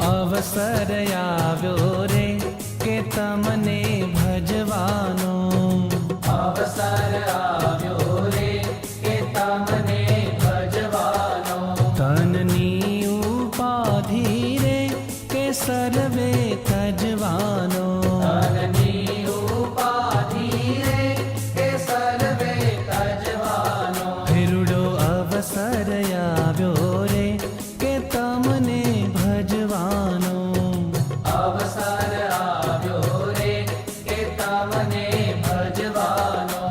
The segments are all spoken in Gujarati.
અવસર આવ્યો રે કે તમને ભજવાનો, અવસર આવ્યો રે કે તમને ભજવાનો, તનની ઉપાધિ રે કે સર્વે તજવાનો, તનની ઉપાધિ રે કે સર્વે તજવાનો, ફિરડો અવસર આવ્યો રે કે તમને ભજવાનો, અવસર આવ્યો રે કે તમને ભજવાનો.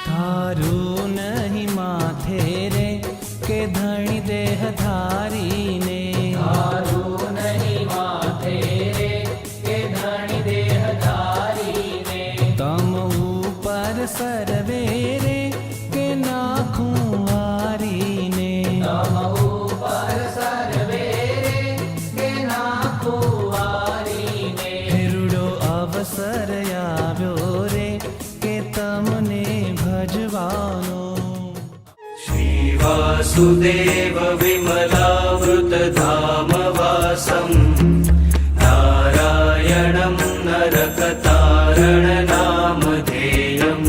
તારું નહીં માથે રે કે ધણી દેહ ધારીને, તારું નહીં માથે રે કે ધણી દેહ ધારીને, તમ ઉપર સર્વે રે કે નાખું વારીને, તમ ઉપર સર્વે રે કે નાખું વારીને, ફિરડો અવસર આવ્યો રે કે તમને ભજવાનો. શ્રી વાસુદેવ વિમલાવૃત ધામ વાસમ નારાયણમ નરકતારણ નામધેયમ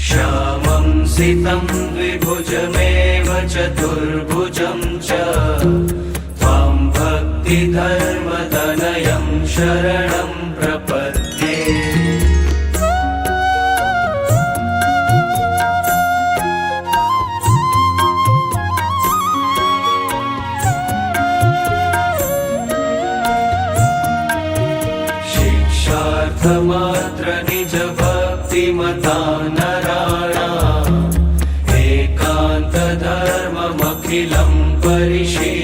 શ્યામમ સિતમ દ્વિભુજમેવ ચતુર્ભુજમ ચ ત્વાં ભક્તિ ધર્મ તનયં શરણં પ્રપદ્યે. शिक्षार्थमात्र निज भक्तिमता नराणाम् एकान्त धर्ममखिलं परिशीलयन्